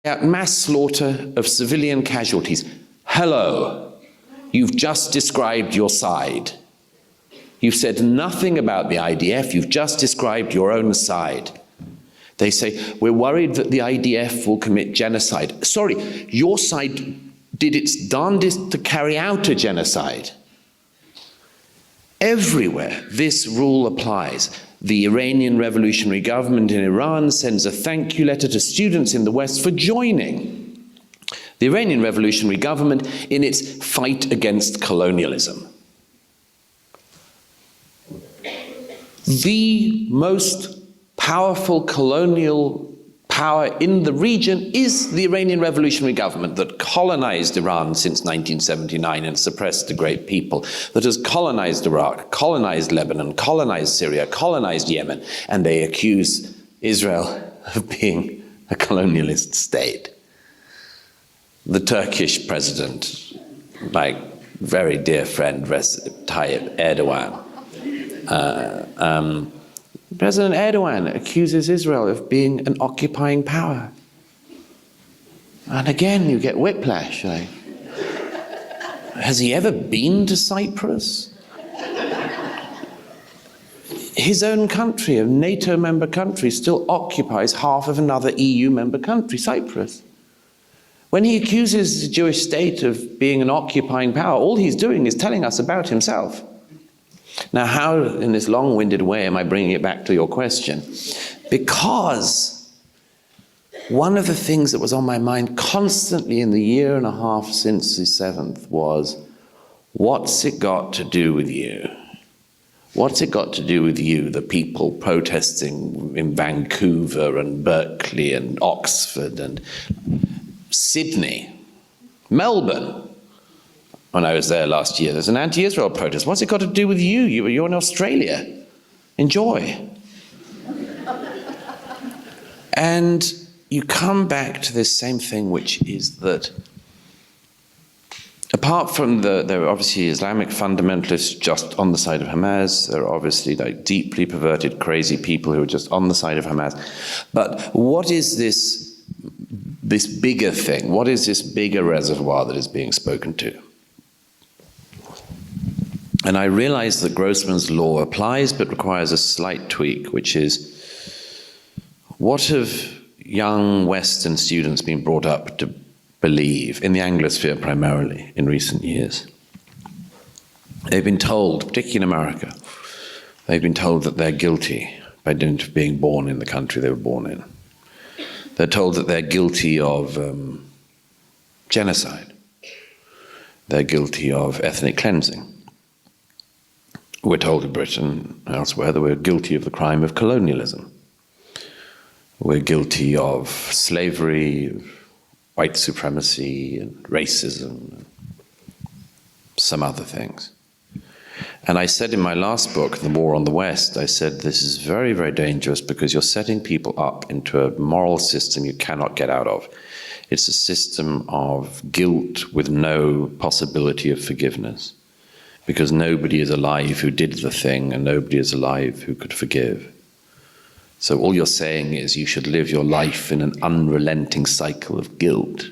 out mass slaughter of civilian casualties. Hello, you've just described your side. You've said nothing about the IDF, you've just described your own side. They say, we're worried that the IDF will commit genocide. Sorry, your side did its darndest to carry out a genocide. Everywhere this rule applies. The Iranian revolutionary government in Iran sends a thank you letter to students in the West for joining the Iranian revolutionary government in its fight against colonialism. The most powerful colonial power in the region is the Iranian revolutionary government that colonized Iran since 1979 and suppressed a great people, that has colonized Iraq, colonized Lebanon, colonized Syria, colonized Yemen, and they accuse Israel of being a colonialist state. The Turkish president, my very dear friend Recep Tayyip Erdogan, President Erdogan accuses Israel of being an occupying power. And again, you get whiplash. Like, has he ever been to Cyprus? His own country, a NATO member country, still occupies half of another EU member country, Cyprus. When he accuses the Jewish state of being an occupying power, all he's doing is telling us about himself. Now, how, in this long-winded way, am I bringing it back to your question? Because one of the things that was on my mind constantly in the year and a half since the 7th was, what's it got to do with you? What's it got to do with you, the people protesting in Vancouver and Berkeley and Oxford and Sydney, Melbourne? When I was there last year, there's an anti-Israel protest. What's it got to do with you? You're in Australia. Enjoy. And you come back to this same thing, which is that apart from there are obviously Islamic fundamentalists just on the side of Hamas, there are obviously like deeply perverted, crazy people who are just on the side of Hamas. But what is this bigger thing? What is this bigger reservoir that is being spoken to? And I realize that Grossman's law applies, but requires a slight tweak, which is, what have young Western students been brought up to believe, in the Anglosphere primarily, in recent years? They've been told, particularly in America, they've been told that they're guilty by dint of being born in the country they were born in. They're told that they're guilty of genocide. They're guilty of ethnic cleansing. We're told in Britain and elsewhere that we're guilty of the crime of colonialism. We're guilty of slavery, of white supremacy, and racism, and some other things. And I said in my last book, The War on the West, I said this is very, very dangerous because you're setting people up into a moral system you cannot get out of. It's a system of guilt with no possibility of forgiveness, because nobody is alive who did the thing and nobody is alive who could forgive. So all you're saying is you should live your life in an unrelenting cycle of guilt.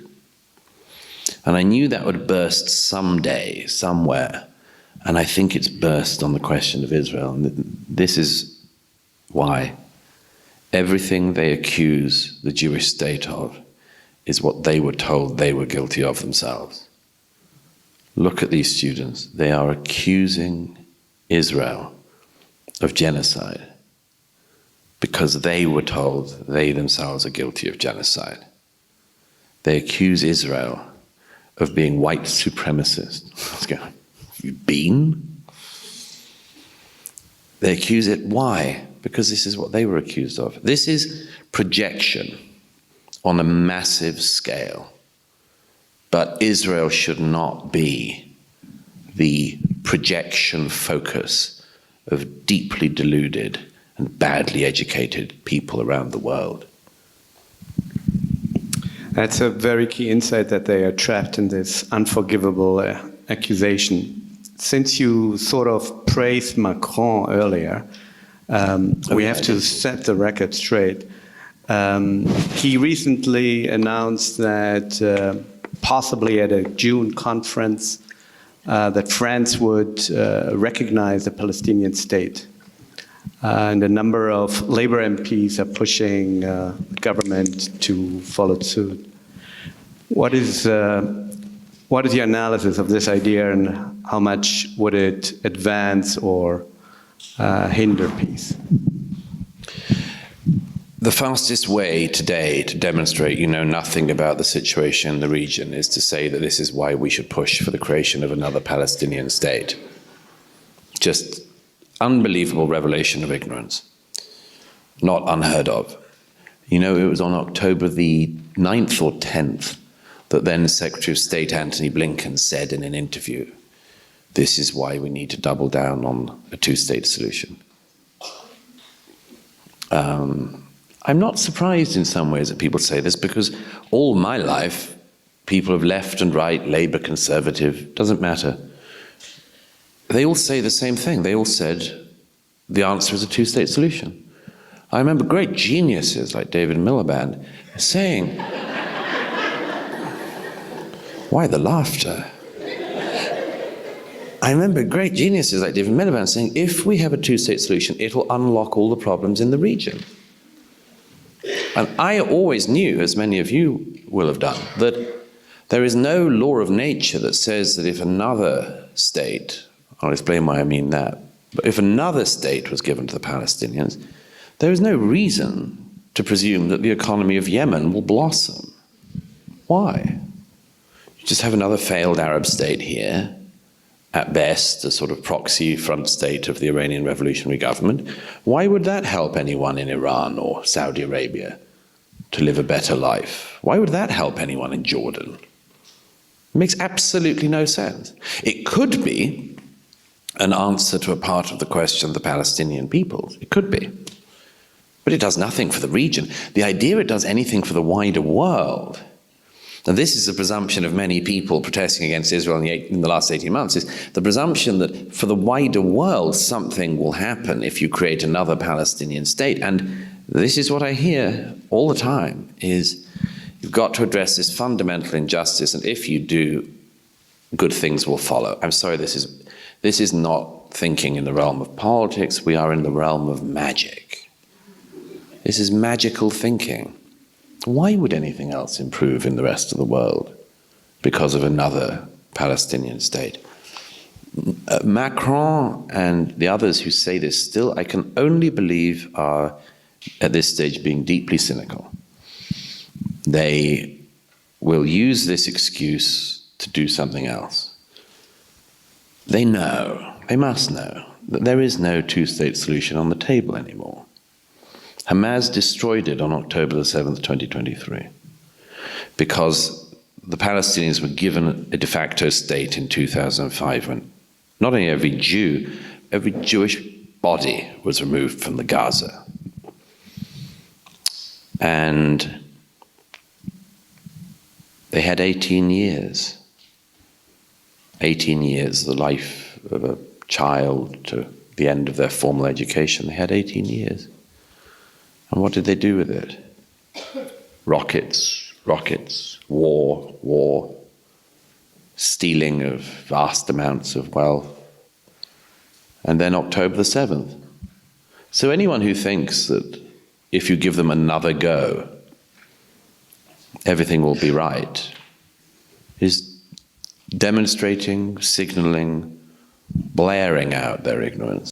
And I knew that would burst someday, somewhere. And I think it's burst on the question of Israel. And this is why everything they accuse the Jewish state of is what they were told they were guilty of themselves. Look at these students. They are accusing Israel of genocide because they were told they themselves are guilty of genocide. They accuse Israel of being white supremacist. Have you been? They accuse it. Why? Because this is what they were accused of. This is projection on a massive scale. But Israel should not be the projection focus of deeply deluded and badly educated people around the world. That's a very key insight, that they are trapped in this unforgivable accusation. Since you sort of praised Macron earlier, we have to set the record straight. He recently announced that possibly at a June conference that France would recognize the Palestinian state. And a number of Labour MPs are pushing the government to follow suit. What is your analysis of this idea, and how much would it advance or hinder peace? The fastest way today to demonstrate you know nothing about the situation in the region is to say that this is why we should push for the creation of another Palestinian state. Just unbelievable revelation of ignorance. Not unheard of. You know, it was on October the 9th or 10th that then Secretary of State Antony Blinken said in an interview, this is why we need to double down on a two-state solution. I'm not surprised in some ways that people say this, because all my life, people of left and right, Labour, Conservative, doesn't matter. They all say the same thing. They all said the answer is a two-state solution. I remember great geniuses like David Miliband saying, why the laughter? I remember great geniuses like David Miliband saying, if we have a two-state solution, it'll unlock all the problems in the region. And I always knew, as many of you will have done, that there is no law of nature that says that if another state, I'll explain why I mean that, but if another state was given to the Palestinians, there is no reason to presume that the economy of Yemen will blossom. Why? You just have another failed Arab state here, at best a sort of proxy front state of the Iranian revolutionary government. Why would that help anyone in Iran or Saudi Arabia to live a better life? Why would that help anyone in Jordan? It makes absolutely no sense. It could be an answer to a part of the question of the Palestinian peoples. It could be. But it does nothing for the region. The idea it does anything for the wider world, and this is the presumption of many people protesting against Israel in the last 18 months, is the presumption that for the wider world something will happen if you create another Palestinian state. And this is what I hear all the time, is you've got to address this fundamental injustice, and if you do, good things will follow. I'm sorry, this is not thinking in the realm of politics. We are in the realm of magic. This is magical thinking. Why would anything else improve in the rest of the world because of another Palestinian state? Macron and the others who say this still, I can only believe, are at this stage being deeply cynical. They will use this excuse to do something else. They know, they must know, that there is no two-state solution on the table anymore. Hamas destroyed it on October the 7th, 2023, because the Palestinians were given a de facto state in 2005 when not only every Jew, every Jewish body was removed from the Gaza. And they had 18 years. 18 years, the life of a child to the end of their formal education. They had 18 years. And what did they do with it? Rockets, rockets, war, war, stealing of vast amounts of wealth. And then October the 7th. So anyone who thinks that if you give them another go, everything will be right, is demonstrating, signaling, blaring out their ignorance.